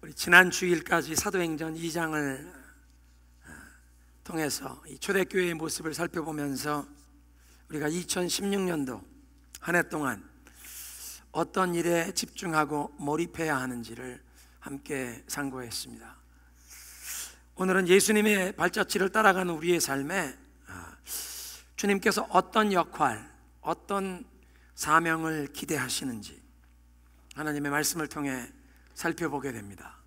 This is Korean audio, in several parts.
우리 지난 주일까지 사도행전 2장을 통해서 이 초대교회의 모습을 살펴보면서 우리가 2016년도 한 해 동안 어떤 일에 집중하고 몰입해야 하는지를 함께 상고했습니다. 오늘은 예수님의 발자취를 따라가는 우리의 삶에 주님께서 어떤 역할, 어떤 사명을 기대하시는지 하나님의 말씀을 통해 살펴보게 됩니다.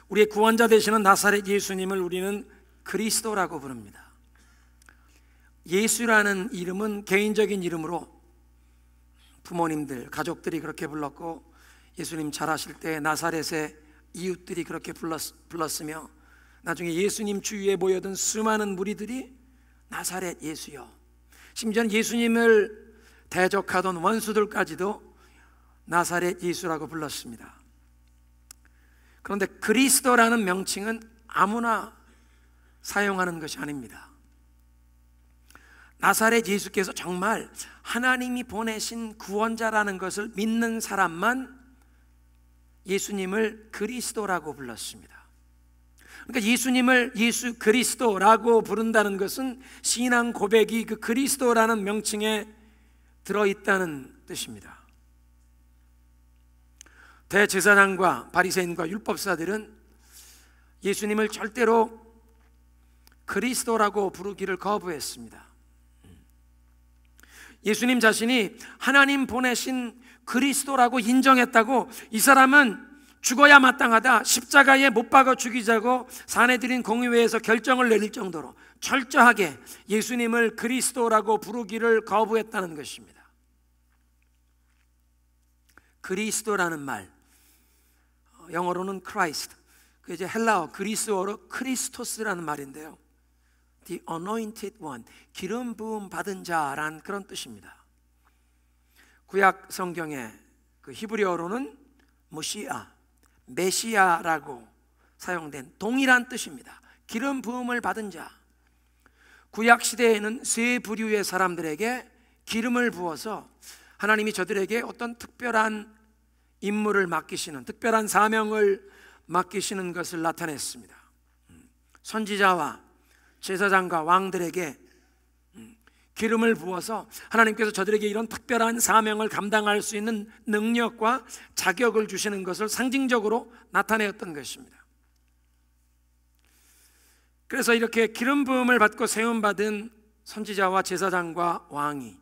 우리의 구원자 되시는 나사렛 예수님을 우리는 그리스도라고 부릅니다. 예수라는 이름은 개인적인 이름으로 부모님들, 가족들이 그렇게 불렀고, 예수님 자라실 때 나사렛의 이웃들이 그렇게 불렀으며, 나중에 예수님 주위에 모여든 수많은 무리들이 나사렛 예수여, 심지어는 예수님을 대적하던 원수들까지도 나사렛 예수라고 불렀습니다. 그런데 그리스도라는 명칭은 아무나 사용하는 것이 아닙니다. 나사렛 예수께서 정말 하나님이 보내신 구원자라는 것을 믿는 사람만 예수님을 그리스도라고 불렀습니다. 그러니까 예수님을 예수 그리스도라고 부른다는 것은 신앙 고백이 그 그리스도라는 명칭에 들어있다는 뜻입니다. 대제사장과 바리새인과 율법사들은 예수님을 절대로 그리스도라고 부르기를 거부했습니다. 예수님 자신이 하나님 보내신 그리스도라고 인정했다고, 이 사람은 죽어야 마땅하다, 십자가에 못 박아 죽이자고 사내들인 공의회에서 결정을 내릴 정도로 철저하게 예수님을 그리스도라고 부르기를 거부했다는 것입니다. 그리스도라는 말, 영어로는 Christ, 그 이제 헬라어 그리스어로 크리스토스라는 말인데요, The Anointed One, 기름 부음 받은 자란 그런 뜻입니다. 구약 성경에 그 히브리어로는 모시아, 메시아라고 사용된 동일한 뜻입니다. 기름 부음을 받은 자. 구약 시대에는 세 부류의 사람들에게 기름을 부어서 하나님이 저들에게 어떤 특별한 임무를 맡기시는, 특별한 사명을 맡기시는 것을 나타냈습니다. 선지자와 제사장과 왕들에게 기름을 부어서 하나님께서 저들에게 이런 특별한 사명을 감당할 수 있는 능력과 자격을 주시는 것을 상징적으로 나타내었던 것입니다. 그래서 이렇게 기름 부음을 받고 세움받은 선지자와 제사장과 왕이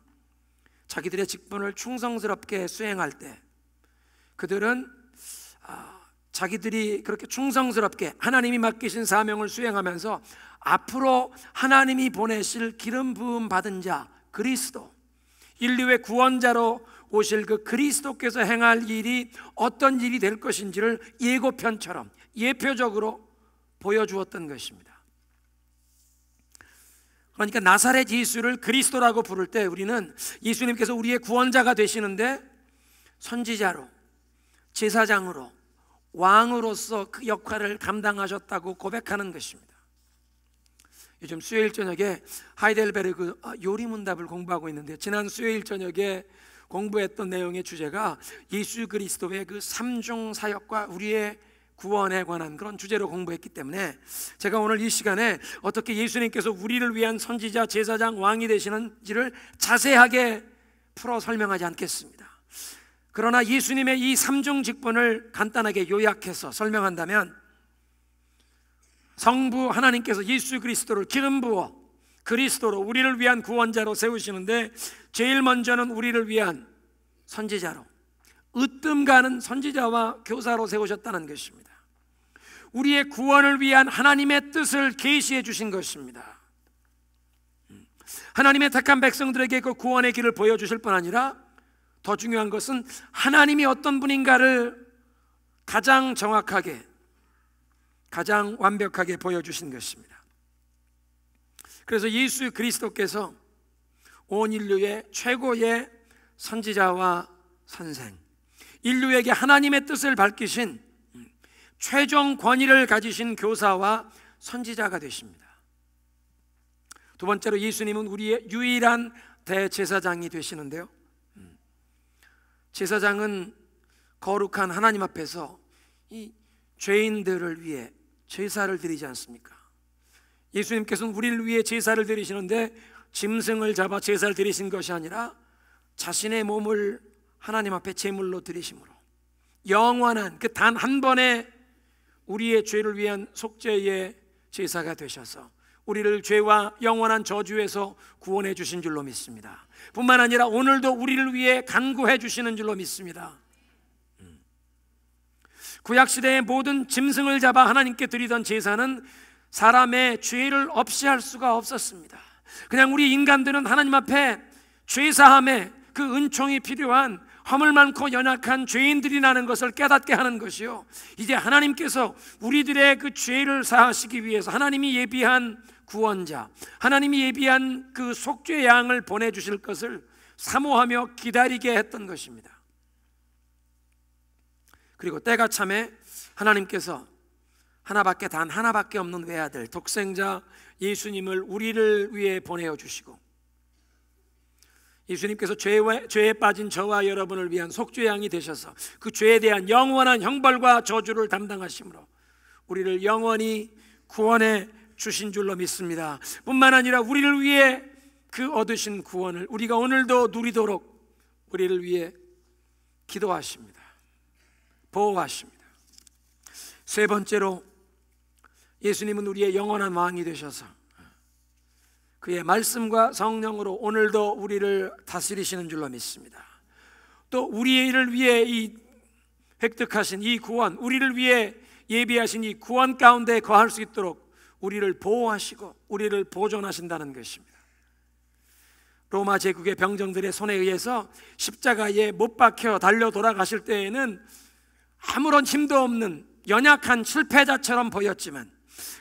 자기들의 직분을 충성스럽게 수행할 때, 그들은 자기들이 그렇게 충성스럽게 하나님이 맡기신 사명을 수행하면서 앞으로 하나님이 보내실 기름 부음 받은 자 그리스도, 인류의 구원자로 오실 그 그리스도께서 행할 일이 어떤 일이 될 것인지를 예고편처럼 예표적으로 보여주었던 것입니다. 그러니까 나사렛 예수를 그리스도라고 부를 때 우리는 예수님께서 우리의 구원자가 되시는데 선지자로, 제사장으로, 왕으로서 그 역할을 감당하셨다고 고백하는 것입니다. 요즘 수요일 저녁에 하이델베르그 요리문답을 공부하고 있는데, 지난 수요일 저녁에 공부했던 내용의 주제가 예수 그리스도의 그 삼중 사역과 우리의 구원에 관한 그런 주제로 공부했기 때문에 제가 오늘 이 시간에 어떻게 예수님께서 우리를 위한 선지자, 제사장, 왕이 되시는지를 자세하게 풀어 설명하지 않겠습니다. 그러나 예수님의 이 삼중 직분을 간단하게 요약해서 설명한다면, 성부 하나님께서 예수 그리스도를 기름 부어 그리스도로 우리를 위한 구원자로 세우시는데, 제일 먼저는 우리를 위한 선지자로, 으뜸 가는 선지자와 교사로 세우셨다는 것입니다. 우리의 구원을 위한 하나님의 뜻을 계시해 주신 것입니다. 하나님의 택한 백성들에게 그 구원의 길을 보여주실 뿐 아니라 더 중요한 것은 하나님이 어떤 분인가를 가장 정확하게, 가장 완벽하게 보여주신 것입니다. 그래서 예수 그리스도께서 온 인류의 최고의 선지자와 선생, 인류에게 하나님의 뜻을 밝히신 최종 권위를 가지신 교사와 선지자가 되십니다. 두 번째로 예수님은 우리의 유일한 대제사장이 되시는데요, 제사장은 거룩한 하나님 앞에서 이 죄인들을 위해 제사를 드리지 않습니까? 예수님께서는 우리를 위해 제사를 드리시는데 짐승을 잡아 제사를 드리신 것이 아니라 자신의 몸을 하나님 앞에 제물로 드리심으로 영원한 그 단 한 번의 우리의 죄를 위한 속죄의 제사가 되셔서 우리를 죄와 영원한 저주에서 구원해 주신 줄로 믿습니다. 뿐만 아니라 오늘도 우리를 위해 간구해 주시는 줄로 믿습니다. 구약시대의 모든 짐승을 잡아 하나님께 드리던 제사는 사람의 죄를 없이 할 수가 없었습니다. 그냥 우리 인간들은 하나님 앞에 죄사함에 그 은총이 필요한 허물 많고 연약한 죄인들이라는 것을 깨닫게 하는 것이요, 이제 하나님께서 우리들의 그 죄를 사하시기 위해서 하나님이 예비한 구원자, 하나님이 예비한 그 속죄 양을 보내주실 것을 사모하며 기다리게 했던 것입니다. 그리고 때가 참에 하나님께서 단 하나밖에 없는 외아들 독생자 예수님을 우리를 위해 보내어 주시고, 예수님께서 죄에 빠진 저와 여러분을 위한 속죄양이 되셔서 그 죄에 대한 영원한 형벌과 저주를 담당하심으로 우리를 영원히 구원해 주신 줄로 믿습니다. 뿐만 아니라 우리를 위해 그 얻으신 구원을 우리가 오늘도 누리도록 우리를 위해 기도하십니다. 보호하십니다. 세 번째로, 예수님은 우리의 영원한 왕이 되셔서 그의 말씀과 성령으로 오늘도 우리를 다스리시는 줄로 믿습니다. 또 우리를 위해 획득하신 이 구원, 우리를 위해 예비하신 이 구원 가운데 거할 수 있도록 우리를 보호하시고 우리를 보존하신다는 것입니다. 로마 제국의 병정들의 손에 의해서 십자가에 못 박혀 달려 돌아가실 때에는 아무런 힘도 없는 연약한 실패자처럼 보였지만,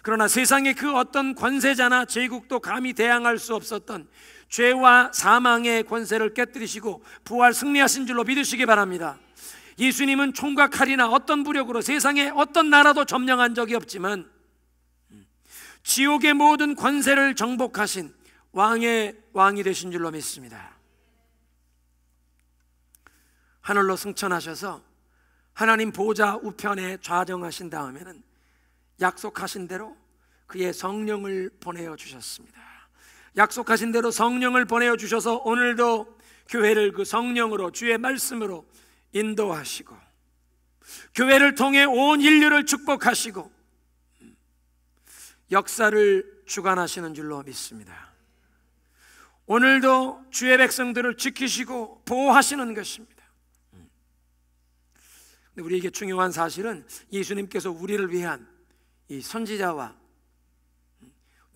그러나 세상의 그 어떤 권세자나 제국도 감히 대항할 수 없었던 죄와 사망의 권세를 깨뜨리시고 부활 승리하신 줄로 믿으시기 바랍니다. 예수님은 총과 칼이나 어떤 무력으로 세상의 어떤 나라도 점령한 적이 없지만 지옥의 모든 권세를 정복하신 왕의 왕이 되신 줄로 믿습니다. 하늘로 승천하셔서 하나님 보좌 우편에 좌정하신 다음에는 약속하신 대로 그의 성령을 보내어 주셨습니다. 약속하신 대로 성령을 보내어 주셔서 오늘도 교회를 그 성령으로, 주의 말씀으로 인도하시고 교회를 통해 온 인류를 축복하시고 역사를 주관하시는 줄로 믿습니다. 오늘도 주의 백성들을 지키시고 보호하시는 것입니다. 근데 우리에게 중요한 사실은 예수님께서 우리를 위한 이 선지자와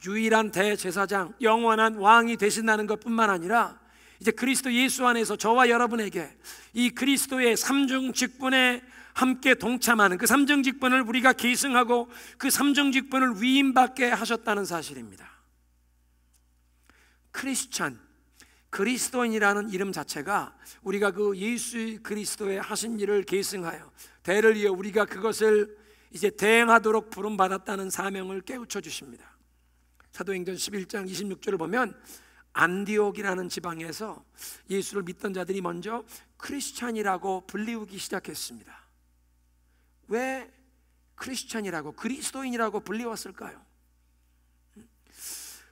유일한 대제사장, 영원한 왕이 되신다는 것뿐만 아니라 이제 그리스도 예수 안에서 저와 여러분에게 이 그리스도의 삼중 직분에 함께 동참하는 그 삼중 직분을 우리가 계승하고 그 삼중 직분을 위임받게 하셨다는 사실입니다. 크리스찬, 그리스도인이라는 이름 자체가 우리가 그 예수 그리스도의 하신 일을 계승하여 대를 이어 우리가 그것을 이제 대행하도록 부름받았다는 사명을 깨우쳐 주십니다. 사도행전 11장 26절을 보면 안디옥이라는 지방에서 예수를 믿던 자들이 먼저 크리스찬이라고 불리우기 시작했습니다. 왜 크리스찬이라고, 그리스도인이라고 불리웠을까요?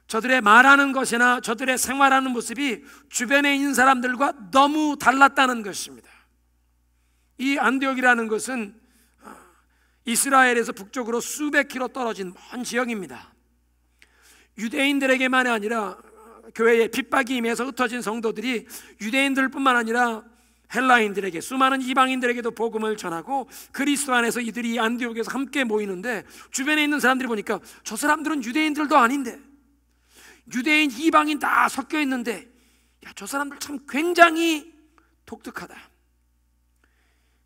저들의 말하는 것이나 저들의 생활하는 모습이 주변에 있는 사람들과 너무 달랐다는 것입니다. 이 안디옥이라는 것은 이스라엘에서 북쪽으로 수백 킬로 떨어진 먼 지역입니다. 유대인들에게만이 아니라 교회에 핍박이 임해서 흩어진 성도들이 유대인들뿐만 아니라 헬라인들에게, 수많은 이방인들에게도 복음을 전하고 그리스도 안에서 이들이 안디옥에서 함께 모이는데 주변에 있는 사람들이 보니까 저 사람들은 유대인들도 아닌데, 유대인, 이방인 다 섞여 있는데 야, 저 사람들 참 굉장히 독특하다.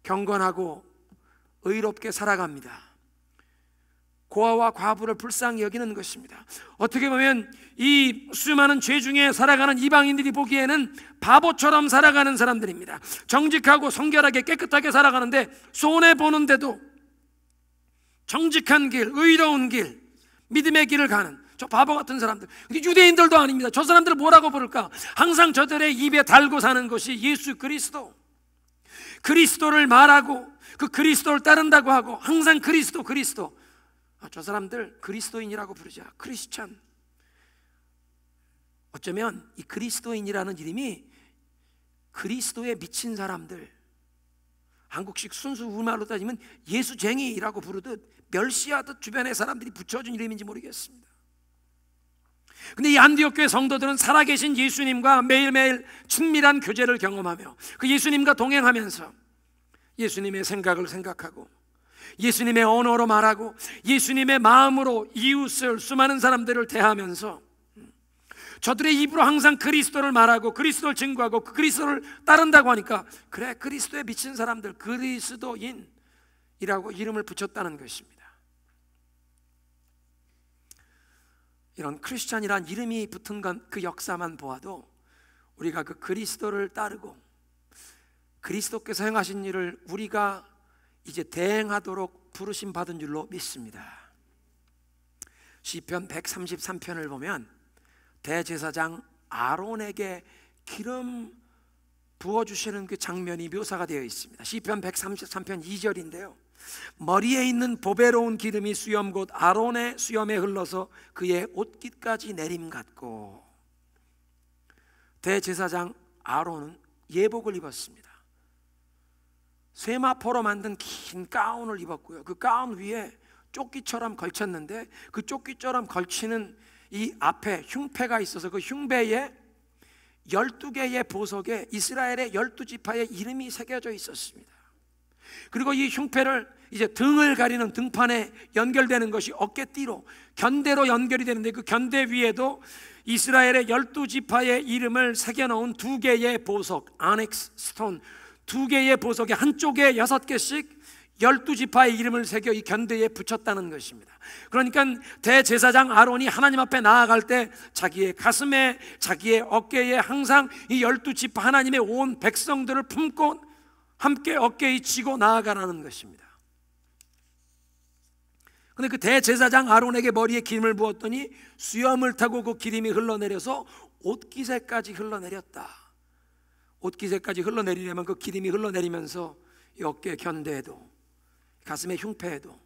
경건하고 의롭게 살아갑니다. 고아와 과부를 불쌍히 여기는 것입니다. 어떻게 보면 이 수많은 죄 중에 살아가는 이방인들이 보기에는 바보처럼 살아가는 사람들입니다. 정직하고 성결하게 깨끗하게 살아가는데 손해보는데도 정직한 길, 의로운 길, 믿음의 길을 가는 저 바보 같은 사람들, 유대인들도 아닙니다. 저 사람들 뭐라고 부를까? 항상 저들의 입에 달고 사는 것이 예수 그리스도. 그리스도를 말하고 그 그리스도를 따른다고 하고 항상 그리스도 저 사람들 그리스도인이라고 부르자. 크리스찬. 어쩌면 이 그리스도인이라는 이름이 그리스도에 미친 사람들, 한국식 순수 우리말로 따지면 예수쟁이라고 부르듯 멸시하듯 주변의 사람들이 붙여준 이름인지 모르겠습니다. 근데 이 안디옥 교회 성도들은 살아계신 예수님과 매일매일 친밀한 교제를 경험하며 그 예수님과 동행하면서 예수님의 생각을 생각하고 예수님의 언어로 말하고 예수님의 마음으로 이웃을 수많은 사람들을 대하면서 저들의 입으로 항상 그리스도를 말하고 그리스도를 증거하고 그 그리스도를 따른다고 하니까 그래, 그리스도에 미친 사람들, 그리스도인이라고 이름을 붙였다는 것입니다. 이런 크리스찬이란 이름이 붙은 건 그 역사만 보아도 우리가 그 그리스도를 따르고 그리스도께서 행하신 일을 우리가 이제 대행하도록 부르심 받은 줄로 믿습니다. 시편 133편을 보면 대제사장 아론에게 기름 부어주시는 그 장면이 묘사가 되어 있습니다. 시편 133편 2절인데요 머리에 있는 보배로운 기름이 수염 곧 아론의 수염에 흘러서 그의 옷깃까지 내림 같고. 대제사장 아론은 예복을 입었습니다. 쇠마포로 만든 긴 가운을 입었고요 그 가운 위에 조끼처럼 걸쳤는데 그 조끼처럼 걸치는 이 앞에 흉패가 있어서 그 흉배에 12개의 보석에 이스라엘의 12지파의 이름이 새겨져 있었습니다. 그리고 이 흉패를 이제 등을 가리는 등판에 연결되는 것이 어깨띠로 견대로 연결이 되는데 그 견대 위에도 이스라엘의 12지파의 이름을 새겨놓은 2개의 보석, 아넥스 스톤 2개의 보석에 한쪽에 6개씩 12지파의 이름을 새겨 이 견대에 붙였다는 것입니다. 그러니까 대제사장 아론이 하나님 앞에 나아갈 때 자기의 가슴에 자기의 어깨에 항상 이 12지파 하나님의 온 백성들을 품고 함께 어깨에 지고 나아가라는 것입니다. 근데 그 대제사장 아론에게 머리에 기름을 부었더니 수염을 타고 그 기름이 흘러내려서 옷깃에까지 흘러내렸다. 옷깃에까지 흘러내리려면 그 기름이 흘러내리면서 이 어깨 견대에도 가슴의 흉패에도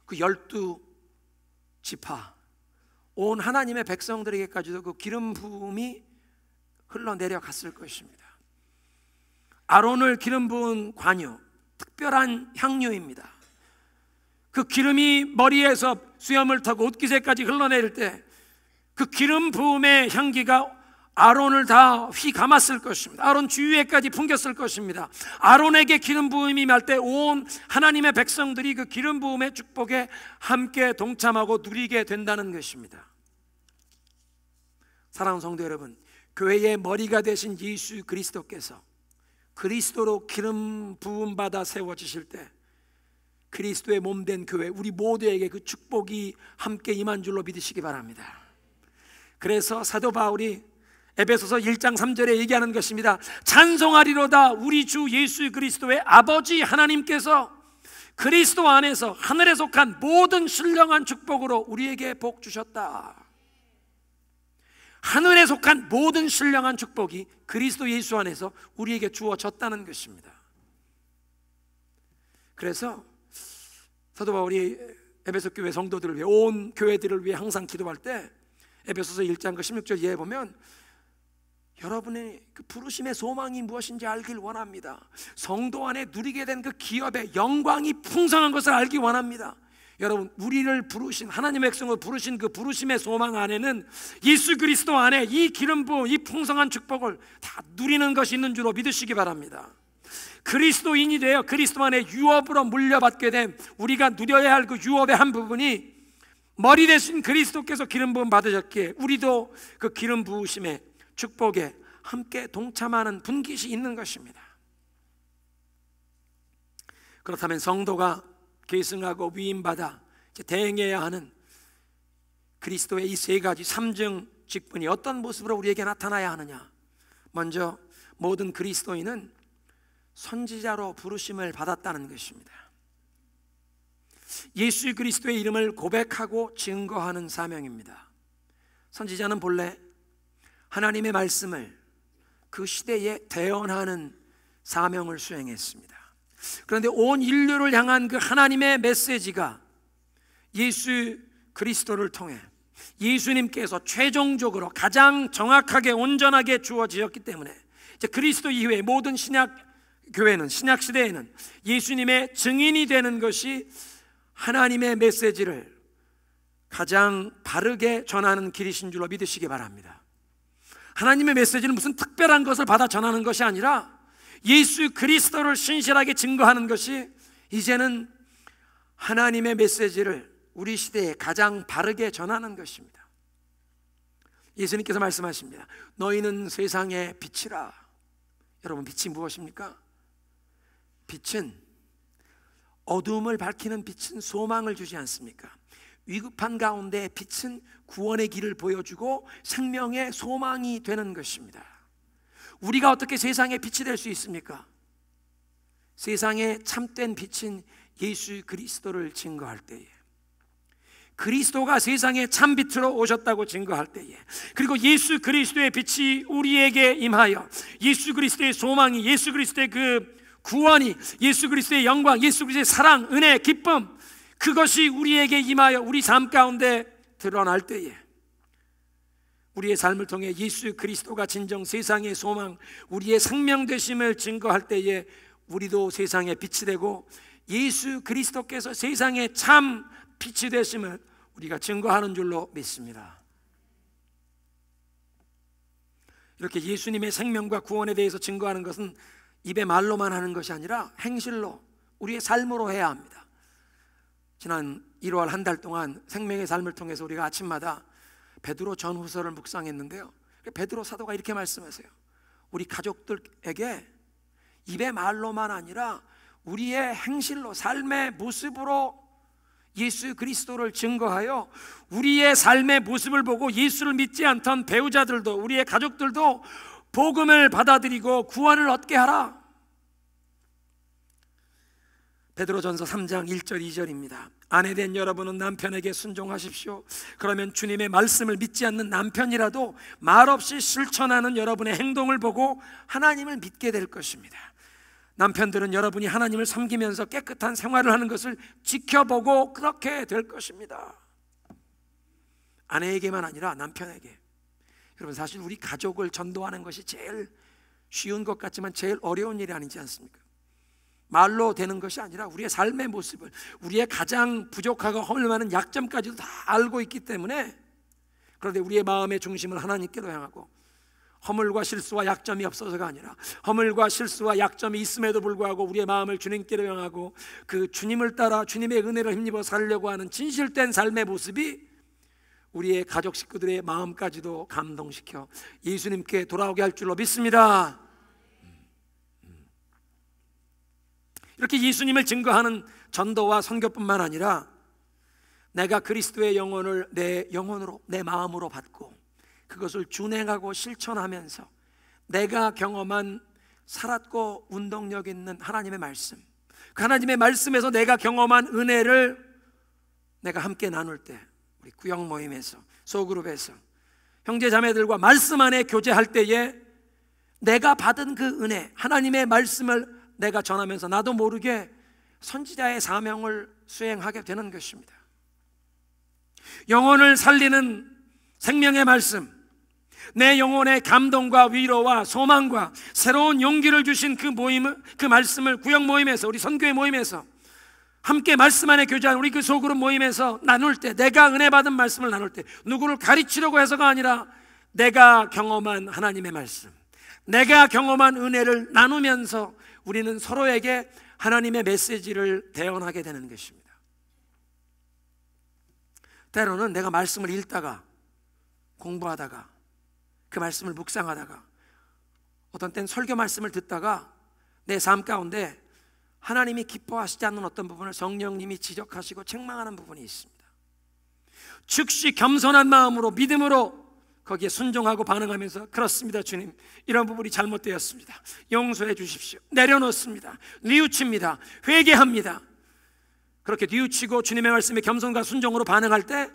그 12지파 온 하나님의 백성들에게까지도 그 기름 부음이 흘러내려갔을 것입니다. 아론을 기름 부은 관유, 특별한 향유입니다. 그 기름이 머리에서 수염을 타고 옷깃에까지 흘러내릴 때 그 기름 부음의 향기가 아론을 다 휘감았을 것입니다. 아론 주위에까지 풍겼을 것입니다. 아론에게 기름 부음이 임할 때 온 하나님의 백성들이 그 기름 부음의 축복에 함께 동참하고 누리게 된다는 것입니다. 사랑하는 성도 여러분, 교회의 머리가 되신 예수 그리스도께서 그리스도로 기름 부음 받아 세워지실 때 그리스도의 몸된 교회 우리 모두에게 그 축복이 함께 임한 줄로 믿으시기 바랍니다. 그래서 사도 바울이 에베소서 1장 3절에 얘기하는 것입니다. 찬송하리로다 우리 주 예수 그리스도의 아버지 하나님께서 그리스도 안에서 하늘에 속한 모든 신령한 축복으로 우리에게 복 주셨다. 하늘에 속한 모든 신령한 축복이 그리스도 예수 안에서 우리에게 주어졌다는 것입니다. 그래서 사도 바울이 에베소 교회 성도들을 위해 온 교회들을 위해 항상 기도할 때 에베소서 1장 그 16절 이하에 보면 여러분의 그 부르심의 소망이 무엇인지 알길 원합니다. 성도 안에 누리게 된 그 기업의 영광이 풍성한 것을 알기 원합니다. 여러분, 우리를 부르신 하나님의 백성을 부르신 그 부르심의 소망 안에는 예수 그리스도 안에 이 기름 부음, 이 풍성한 축복을 다 누리는 것이 있는 줄로 믿으시기 바랍니다. 그리스도인이 되어 그리스도 안에 유업으로 물려받게 된 우리가 누려야 할 그 유업의 한 부분이 머리 대신 그리스도께서 기름 부음 받으셨기에 우리도 그 기름 부으심의 축복에 함께 동참하는 분깃이 있는 것입니다. 그렇다면 성도가 계승하고 위임받아 대행해야 하는 그리스도의 이 세 가지 삼중 직분이 어떤 모습으로 우리에게 나타나야 하느냐? 먼저 모든 그리스도인은 선지자로 부르심을 받았다는 것입니다. 예수 그리스도의 이름을 고백하고 증거하는 사명입니다. 선지자는 본래 하나님의 말씀을 그 시대에 대언하는 사명을 수행했습니다. 그런데 온 인류를 향한 그 하나님의 메시지가 예수 그리스도를 통해 예수님께서 최종적으로 가장 정확하게 온전하게 주어지었기 때문에 이제 그리스도 이후에 모든 신약 교회는, 신약 시대에는 예수님의 증인이 되는 것이 하나님의 메시지를 가장 바르게 전하는 길이신 줄로 믿으시기 바랍니다. 하나님의 메시지는 무슨 특별한 것을 받아 전하는 것이 아니라 예수 그리스도를 신실하게 증거하는 것이 이제는 하나님의 메시지를 우리 시대에 가장 바르게 전하는 것입니다. 예수님께서 말씀하십니다. 너희는 세상의 빛이라. 여러분, 빛이 무엇입니까? 빛은, 어두움을 밝히는 빛은 소망을 주지 않습니까? 위급한 가운데 빛은 구원의 길을 보여주고 생명의 소망이 되는 것입니다. 우리가 어떻게 세상의 빛이 될 수 있습니까? 세상의 참된 빛인 예수 그리스도를 증거할 때에, 그리스도가 세상의 참빛으로 오셨다고 증거할 때에, 그리고 예수 그리스도의 빛이 우리에게 임하여 예수 그리스도의 소망이, 예수 그리스도의 그 구원이, 예수 그리스도의 영광, 예수 그리스도의 사랑, 은혜, 기쁨, 그것이 우리에게 임하여 우리 삶 가운데 드러날 때에, 우리의 삶을 통해 예수 그리스도가 진정 세상의 소망, 우리의 생명 되심을 증거할 때에 우리도 세상의 빛이 되고 예수 그리스도께서 세상의 참 빛이 되심을 우리가 증거하는 줄로 믿습니다. 이렇게 예수님의 생명과 구원에 대해서 증거하는 것은 입에 말로만 하는 것이 아니라 행실로, 우리의 삶으로 해야 합니다. 지난 1월 한 달 동안 생명의 삶을 통해서 우리가 아침마다 베드로 전후서를 묵상했는데요, 베드로 사도가 이렇게 말씀하세요. 우리 가족들에게 입의 말로만 아니라 우리의 행실로, 삶의 모습으로 예수 그리스도를 증거하여 우리의 삶의 모습을 보고 예수를 믿지 않던 배우자들도, 우리의 가족들도 복음을 받아들이고 구원을 얻게 하라. 베드로전서 3장 1절 2절입니다. 아내된 여러분은 남편에게 순종하십시오. 그러면 주님의 말씀을 믿지 않는 남편이라도 말없이 실천하는 여러분의 행동을 보고 하나님을 믿게 될 것입니다. 남편들은 여러분이 하나님을 섬기면서 깨끗한 생활을 하는 것을 지켜보고 그렇게 될 것입니다. 아내에게만 아니라 남편에게. 여러분, 사실 우리 가족을 전도하는 것이 제일 쉬운 것 같지만 제일 어려운 일이 아니지 않습니까? 말로 되는 것이 아니라 우리의 삶의 모습을, 우리의 가장 부족하고 허물 많은 약점까지도 다 알고 있기 때문에, 그런데 우리의 마음의 중심을 하나님께로 향하고 허물과 실수와 약점이 없어서가 아니라 허물과 실수와 약점이 있음에도 불구하고 우리의 마음을 주님께로 향하고 그 주님을 따라 주님의 은혜를 힘입어 살려고 하는 진실된 삶의 모습이 우리의 가족 식구들의 마음까지도 감동시켜 예수님께 돌아오게 할 줄로 믿습니다. 이렇게 예수님을 증거하는 전도와 선교뿐만 아니라 내가 그리스도의 영혼을 내 영혼으로, 내 마음으로 받고 그것을 준행하고 실천하면서 내가 경험한 살았고 운동력 있는 하나님의 말씀, 그 하나님의 말씀에서 내가 경험한 은혜를 내가 함께 나눌 때, 우리 구역 모임에서, 소그룹에서 형제 자매들과 말씀 안에 교제할 때에 내가 받은 그 은혜, 하나님의 말씀을 내가 전하면서 나도 모르게 선지자의 사명을 수행하게 되는 것입니다. 영혼을 살리는 생명의 말씀, 내 영혼의 감동과 위로와 소망과 새로운 용기를 주신 그 모임을, 그 말씀을 구역 모임에서, 우리 선교회 모임에서 함께 말씀 안에 교제하는 우리 그 소그룹 모임에서 나눌 때, 내가 은혜 받은 말씀을 나눌 때 누구를 가르치려고 해서가 아니라 내가 경험한 하나님의 말씀, 내가 경험한 은혜를 나누면서 우리는 서로에게 하나님의 메시지를 대언하게 되는 것입니다. 때로는 내가 말씀을 읽다가, 공부하다가, 그 말씀을 묵상하다가, 어떤 때는 설교 말씀을 듣다가 내 삶 가운데 하나님이 기뻐하시지 않는 어떤 부분을 성령님이 지적하시고 책망하는 부분이 있습니다. 즉시 겸손한 마음으로, 믿음으로 거기에 순종하고 반응하면서, 그렇습니다 주님, 이런 부분이 잘못되었습니다, 용서해 주십시오, 내려놓습니다, 뉘우칩니다, 회개합니다. 그렇게 뉘우치고 주님의 말씀에 겸손과 순종으로 반응할 때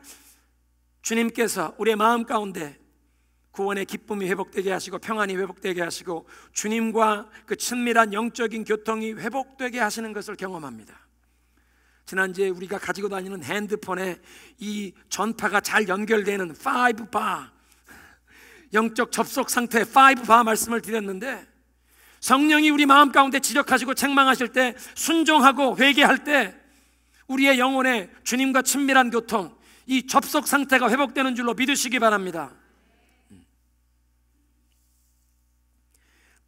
주님께서 우리의 마음 가운데 구원의 기쁨이 회복되게 하시고 평안이 회복되게 하시고 주님과 그 친밀한 영적인 교통이 회복되게 하시는 것을 경험합니다. 지난주에 우리가 가지고 다니는 핸드폰에 이 전파가 잘 연결되는 5바, 영적 접속 상태 5바 말씀을 드렸는데, 성령이 우리 마음 가운데 지적하시고 책망하실 때, 순종하고 회개할 때 우리의 영혼에 주님과 친밀한 교통, 이 접속 상태가 회복되는 줄로 믿으시기 바랍니다.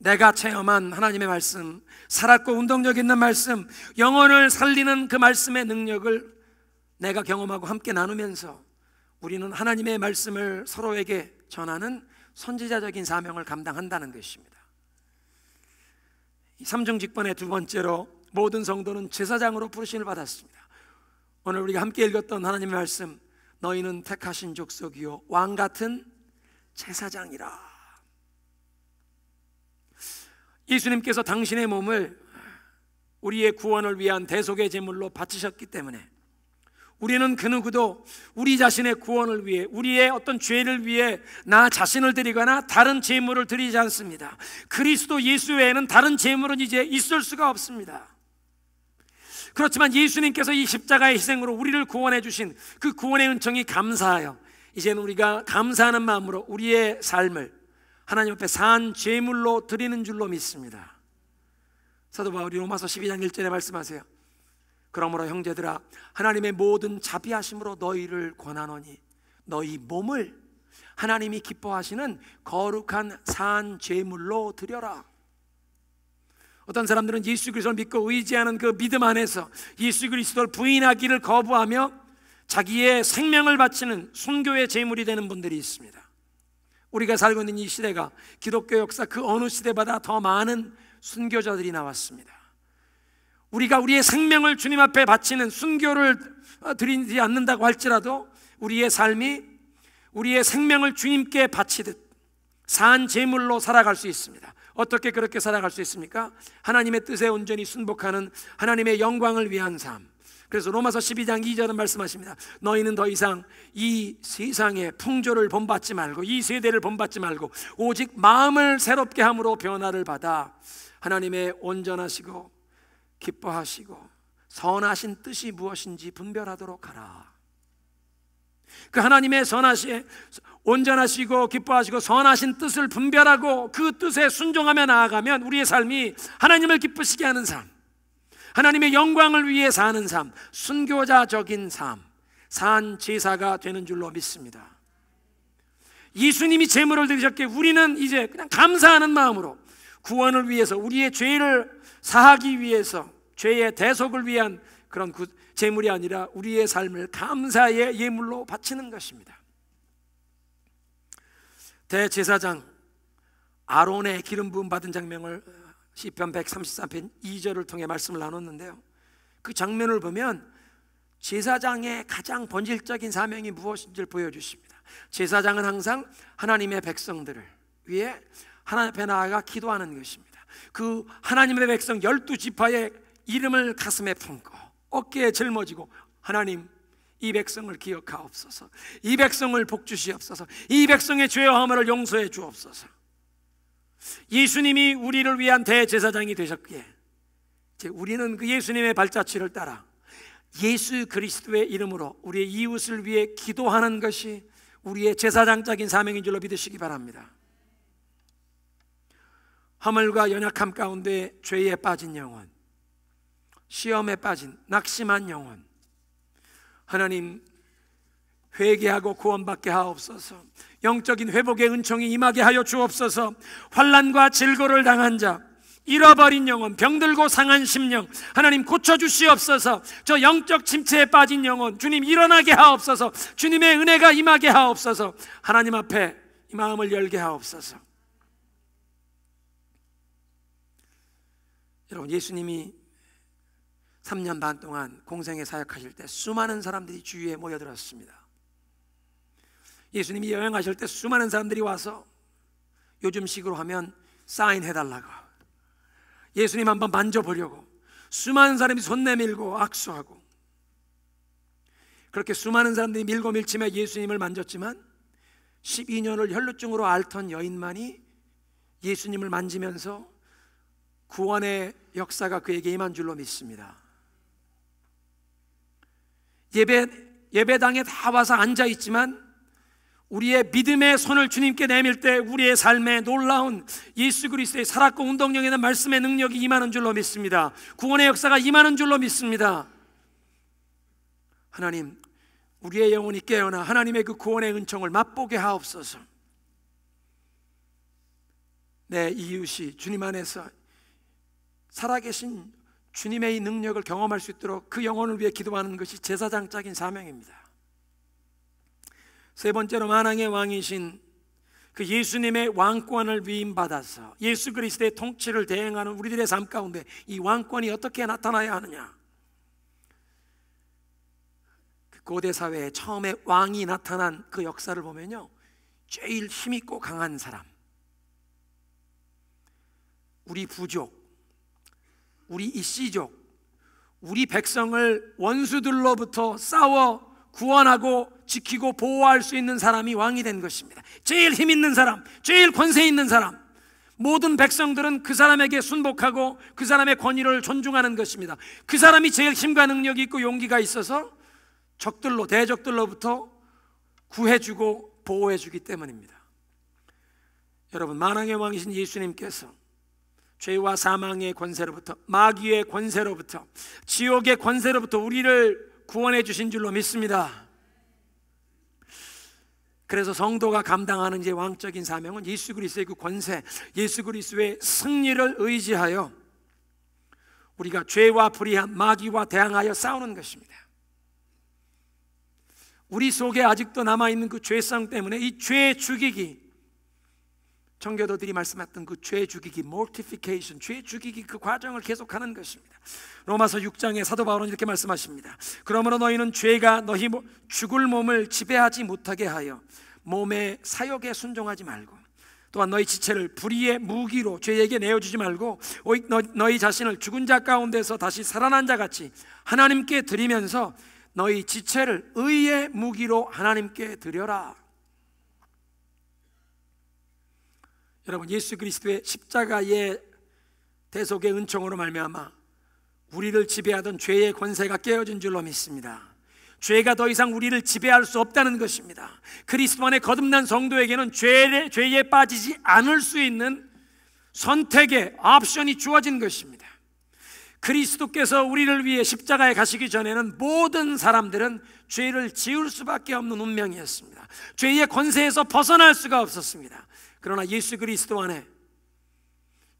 내가 체험한 하나님의 말씀, 살았고 운동력 있는 말씀, 영혼을 살리는 그 말씀의 능력을 내가 경험하고 함께 나누면서 우리는 하나님의 말씀을 서로에게 전하는 선지자적인 사명을 감당한다는 것입니다. 삼중직번의 두 번째로, 모든 성도는 제사장으로 부르심을 받았습니다. 오늘 우리가 함께 읽었던 하나님의 말씀, 너희는 택하신 족속이요 왕같은 제사장이라. 예수님께서 당신의 몸을 우리의 구원을 위한 대속의 제물로 바치셨기 때문에 우리는 그 누구도 우리 자신의 구원을 위해, 우리의 어떤 죄를 위해 나 자신을 드리거나 다른 제물을 드리지 않습니다. 그리스도 예수 외에는 다른 제물은 이제 있을 수가 없습니다. 그렇지만 예수님께서 이 십자가의 희생으로 우리를 구원해 주신 그 구원의 은총이 감사하여 이제는 우리가 감사하는 마음으로 우리의 삶을 하나님 앞에 산 제물로 드리는 줄로 믿습니다. 사도 바울이 로마서 12장 1절에 말씀하세요. 그러므로 형제들아, 하나님의 모든 자비하심으로 너희를 권하노니 너희 몸을 하나님이 기뻐하시는 거룩한 산 제물로 드려라. 어떤 사람들은 예수 그리스도를 믿고 의지하는 그 믿음 안에서 예수 그리스도를 부인하기를 거부하며 자기의 생명을 바치는 순교의 제물이 되는 분들이 있습니다. 우리가 살고 있는 이 시대가 기독교 역사 그 어느 시대보다 더 많은 순교자들이 나왔습니다. 우리가 우리의 생명을 주님 앞에 바치는 순교를 드리지 않는다고 할지라도 우리의 삶이 우리의 생명을 주님께 바치듯 산 제물로 살아갈 수 있습니다. 어떻게 그렇게 살아갈 수 있습니까? 하나님의 뜻에 온전히 순복하는 하나님의 영광을 위한 삶. 그래서 로마서 12장 2절은 말씀하십니다. 너희는 더 이상 이 세상의 풍조를 본받지 말고 이 세대를 본받지 말고 오직 마음을 새롭게 함으로 변화를 받아 하나님의 온전하시고 기뻐하시고 선하신 뜻이 무엇인지 분별하도록 하라. 그 하나님의 온전하시고 기뻐하시고 선하신 뜻을 분별하고 그 뜻에 순종하며 나아가면 우리의 삶이 하나님을 기쁘시게 하는 삶, 하나님의 영광을 위해 사는 삶, 순교자적인 삶, 산 제사가 되는 줄로 믿습니다. 예수님이 제물을 드리셨기에 우리는 이제 그냥 감사하는 마음으로 구원을 위해서, 우리의 죄를 사하기 위해서, 죄의 대속을 위한 그런 제물이 아니라 우리의 삶을 감사의 예물로 바치는 것입니다. 대제사장 아론의 기름 부음 받은 장면을 시편 133편 2절을 통해 말씀을 나눴는데요, 그 장면을 보면 제사장의 가장 본질적인 사명이 무엇인지를 보여주십니다. 제사장은 항상 하나님의 백성들을 위해 하나님 앞에 나아가 기도하는 것입니다. 그 하나님의 백성 12지파의 이름을 가슴에 품고 어깨에 짊어지고, 하나님 이 백성을 기억하옵소서, 이 백성을 복주시옵소서, 이 백성의 죄와 허물을 용서해 주옵소서. 예수님이 우리를 위한 대제사장이 되셨기에 이제 우리는 그 예수님의 발자취를 따라 예수 그리스도의 이름으로 우리의 이웃을 위해 기도하는 것이 우리의 제사장적인 사명인 줄로 믿으시기 바랍니다. 허물과 연약함 가운데 죄에 빠진 영혼, 시험에 빠진 낙심한 영혼, 하나님 회개하고 구원받게 하옵소서. 영적인 회복의 은총이 임하게 하여 주옵소서. 환난과 질고를 당한 자, 잃어버린 영혼, 병들고 상한 심령, 하나님 고쳐주시옵소서. 저 영적 침체에 빠진 영혼, 주님 일어나게 하옵소서. 주님의 은혜가 임하게 하옵소서. 하나님 앞에 이 마음을 열게 하옵소서. 여러분, 예수님이 3년 반 동안 공생에 사역하실 때 수많은 사람들이 주위에 모여들었습니다. 예수님이 여행하실 때 수많은 사람들이 와서 요즘식으로 하면 사인해달라고, 예수님 한번 만져보려고 수많은 사람이 손 내밀고 악수하고, 그렇게 수많은 사람들이 밀고 밀치며 예수님을 만졌지만 12년을 혈루증으로 앓던 여인만이 예수님을 만지면서 구원의 역사가 그에게 임한 줄로 믿습니다. 예배당에 다 와서 앉아있지만 우리의 믿음의 손을 주님께 내밀 때 우리의 삶에 놀라운 예수 그리스도의 살았고 운동력에 있는 말씀의 능력이 임하는 줄로 믿습니다. 구원의 역사가 임하는 줄로 믿습니다. 하나님, 우리의 영혼이 깨어나 하나님의 그 구원의 은총을 맛보게 하옵소서. 내 이웃이 주님 안에서 살아계신 주님의 이 능력을 경험할 수 있도록 그 영혼을 위해 기도하는 것이 제사장적인 사명입니다. 세 번째로, 만왕의 왕이신 그 예수님의 왕권을 위임받아서 예수 그리스도의 통치를 대행하는 우리들의 삶 가운데 이 왕권이 어떻게 나타나야 하느냐? 그 고대 사회에 처음에 왕이 나타난 그 역사를 보면요, 제일 힘있고 강한 사람, 우리 부족, 우리 이씨족, 우리 백성을 원수들로부터 싸워 구원하고 지키고 보호할 수 있는 사람이 왕이 된 것입니다. 제일 힘 있는 사람, 제일 권세 있는 사람, 모든 백성들은 그 사람에게 순복하고 그 사람의 권위를 존중하는 것입니다. 그 사람이 제일 힘과 능력이 있고 용기가 있어서 적들로, 대적들로부터 구해주고 보호해주기 때문입니다. 여러분, 만왕의 왕이신 예수님께서 죄와 사망의 권세로부터, 마귀의 권세로부터, 지옥의 권세로부터 우리를 구원해 주신 줄로 믿습니다. 그래서 성도가 감당하는 이제 왕적인 사명은 예수 그리스도의 그 권세, 예수 그리스도의 승리를 의지하여 우리가 죄와 불의한 마귀와 대항하여 싸우는 것입니다. 우리 속에 아직도 남아있는 그 죄성 때문에 이 죄 죽이기, 청교도들이 말씀했던 그 죄 죽이기, mortification, 죄 죽이기, 그 과정을 계속하는 것입니다. 로마서 6장에 사도 바울은 이렇게 말씀하십니다. 그러므로 너희는 죄가 너희 죽을 몸을 지배하지 못하게 하여 몸의 사욕에 순종하지 말고, 또한 너희 지체를 불의의 무기로 죄에게 내어주지 말고 오직 너희 자신을 죽은 자 가운데서 다시 살아난 자 같이 하나님께 드리면서 너희 지체를 의의 무기로 하나님께 드려라. 여러분, 예수 그리스도의 십자가의 대속의 은총으로 말미암아 우리를 지배하던 죄의 권세가 깨어진 줄로 믿습니다. 죄가 더 이상 우리를 지배할 수 없다는 것입니다. 그리스도 안에 거듭난 성도에게는 죄에 빠지지 않을 수 있는 선택의 옵션이 주어진 것입니다. 그리스도께서 우리를 위해 십자가에 가시기 전에는 모든 사람들은 죄를 지을 수밖에 없는 운명이었습니다. 죄의 권세에서 벗어날 수가 없었습니다. 그러나 예수 그리스도 안에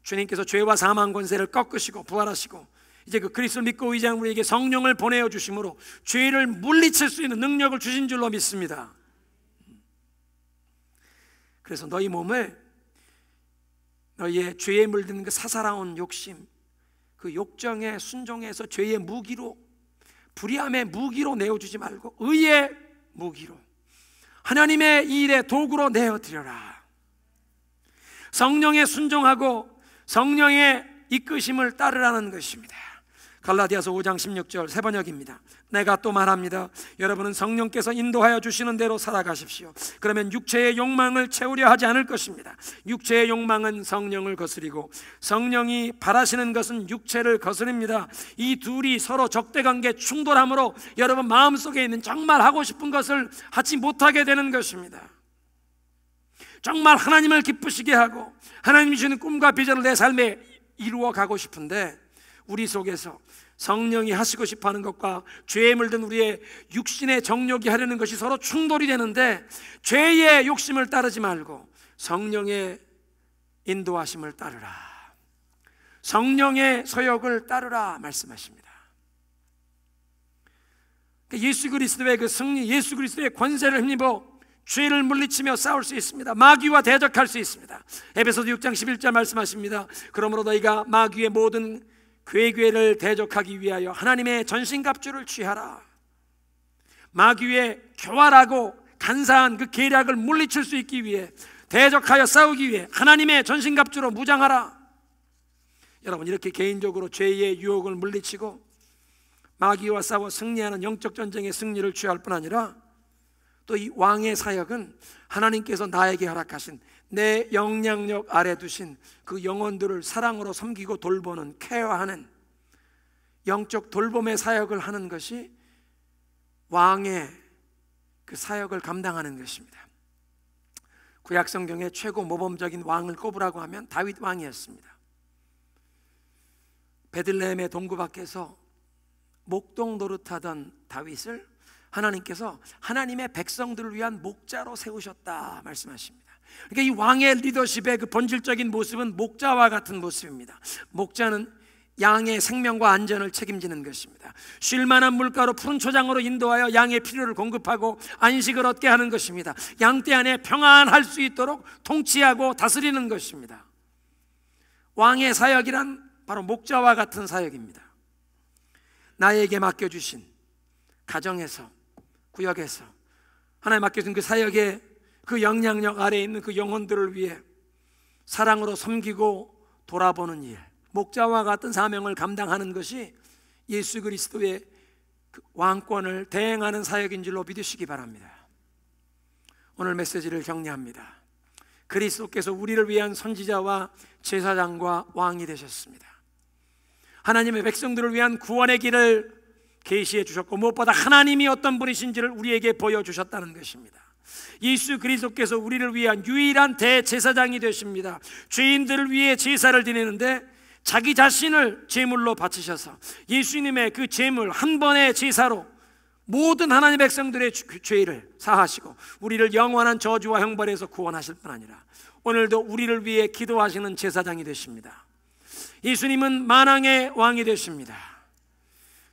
주님께서 죄와 사망 권세를 꺾으시고 부활하시고 이제 그 그리스도를 믿고 의지하는 우리에게 성령을 보내어 주심으로 죄를 물리칠 수 있는 능력을 주신 줄로 믿습니다. 그래서 너희 몸을 너희의 죄에 물드는 그 사사로운 욕심, 그 욕정에 순종해서 죄의 무기로, 불의함의 무기로 내어주지 말고 의의 무기로, 하나님의 일의 도구로 내어드려라. 성령에 순종하고 성령의 이끄심을 따르라는 것입니다. 갈라디아서 5장 16절 세 번역입니다. 내가 또 말합니다. 여러분은 성령께서 인도하여 주시는 대로 살아가십시오. 그러면 육체의 욕망을 채우려 하지 않을 것입니다. 육체의 욕망은 성령을 거스리고 성령이 바라시는 것은 육체를 거스립니다. 이 둘이 서로 적대관계, 충돌함으로 여러분 마음속에 있는 정말 하고 싶은 것을 하지 못하게 되는 것입니다. 정말 하나님을 기쁘시게 하고 하나님이 주는 꿈과 비전을 내 삶에 이루어 가고 싶은데 우리 속에서 성령이 하시고 싶어하는 것과 죄에 물든 우리의 육신의 정욕이 하려는 것이 서로 충돌이 되는데, 죄의 욕심을 따르지 말고 성령의 인도하심을 따르라, 성령의 서역을 따르라 말씀하십니다. 예수 그리스도의 그 승리, 예수 그리스도의 권세를 힘입어 죄를 물리치며 싸울 수 있습니다. 마귀와 대적할 수 있습니다. 에베소서 6장 11절 말씀하십니다. 그러므로 너희가 마귀의 모든 괴궤를 대적하기 위하여 하나님의 전신갑주를 취하라. 마귀의 교활하고 간사한 그 계략을 물리칠 수 있기 위해, 대적하여 싸우기 위해 하나님의 전신갑주로 무장하라. 여러분, 이렇게 개인적으로 죄의 유혹을 물리치고 마귀와 싸워 승리하는 영적 전쟁의 승리를 취할 뿐 아니라 또 이 왕의 사역은 하나님께서 나에게 허락하신 내 영향력 아래 두신 그 영혼들을 사랑으로 섬기고 돌보는, 케어하는 영적 돌봄의 사역을 하는 것이 왕의 그 사역을 감당하는 것입니다. 구약 성경의 최고 모범적인 왕을 꼽으라고 하면 다윗 왕이었습니다. 베들레헴의 동구 밖에서 목동 노릇하던 다윗을 하나님께서 하나님의 백성들을 위한 목자로 세우셨다 말씀하십니다. 그러니까 이 왕의 리더십의 그 본질적인 모습은 목자와 같은 모습입니다. 목자는 양의 생명과 안전을 책임지는 것입니다. 쉴만한 물가로 푸른 초장으로 인도하여 양의 필요를 공급하고 안식을 얻게 하는 것입니다. 양떼 안에 평안할 수 있도록 통치하고 다스리는 것입니다. 왕의 사역이란 바로 목자와 같은 사역입니다. 나에게 맡겨주신 가정에서, 구역에서 하나님 맡겨준 그 사역의 그 영향력 아래에 있는 그 영혼들을 위해 사랑으로 섬기고 돌아보는 일, 목자와 같은 사명을 감당하는 것이 예수 그리스도의 그 왕권을 대행하는 사역인 줄로 믿으시기 바랍니다. 오늘 메시지를 정리합니다. 그리스도께서 우리를 위한 선지자와 제사장과 왕이 되셨습니다. 하나님의 백성들을 위한 구원의 길을 계시해 주셨고, 무엇보다 하나님이 어떤 분이신지를 우리에게 보여주셨다는 것입니다. 예수 그리스도께서 우리를 위한 유일한 대제사장이 되십니다. 죄인들을 위해 제사를 드리는데 자기 자신을 제물로 바치셔서 예수님의 그 제물 한 번의 제사로 모든 하나님의 백성들의 죄를 사하시고 우리를 영원한 저주와 형벌에서 구원하실 뿐 아니라 오늘도 우리를 위해 기도하시는 제사장이 되십니다. 예수님은 만왕의 왕이 되십니다.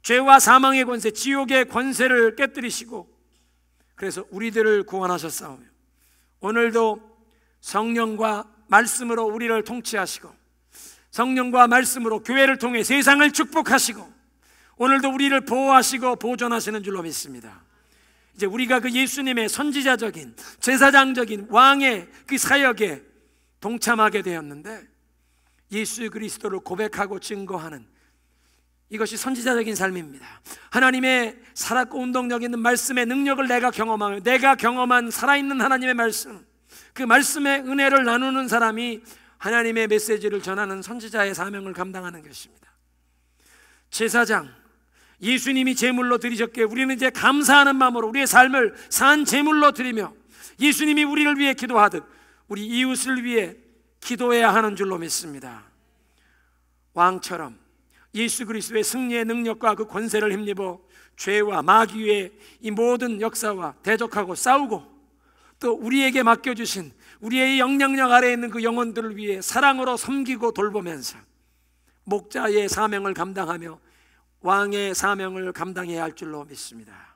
죄와 사망의 권세, 지옥의 권세를 깨뜨리시고 그래서 우리들을 구원하셨사오며 오늘도 성령과 말씀으로 우리를 통치하시고 성령과 말씀으로 교회를 통해 세상을 축복하시고 오늘도 우리를 보호하시고 보존하시는 줄로 믿습니다. 이제 우리가 그 예수님의 선지자적인 제사장적인 왕의 그 사역에 동참하게 되었는데 예수 그리스도를 고백하고 증거하는 이것이 선지자적인 삶입니다. 하나님의 살았고 운동력 있는 말씀의 능력을 내가 경험하며 내가 경험한 살아있는 하나님의 말씀, 그 말씀의 은혜를 나누는 사람이 하나님의 메시지를 전하는 선지자의 사명을 감당하는 것입니다. 제사장, 예수님이 제물로 드리셨기에 우리는 이제 감사하는 마음으로 우리의 삶을 산 제물로 드리며 예수님이 우리를 위해 기도하듯 우리 이웃을 위해 기도해야 하는 줄로 믿습니다. 왕처럼 예수 그리스도의 승리의 능력과 그 권세를 힘입어 죄와 마귀의 이 모든 역사와 대적하고 싸우고 또 우리에게 맡겨주신 우리의 영향력 아래에 있는 그 영혼들을 위해 사랑으로 섬기고 돌보면서 목자의 사명을 감당하며 왕의 사명을 감당해야 할 줄로 믿습니다.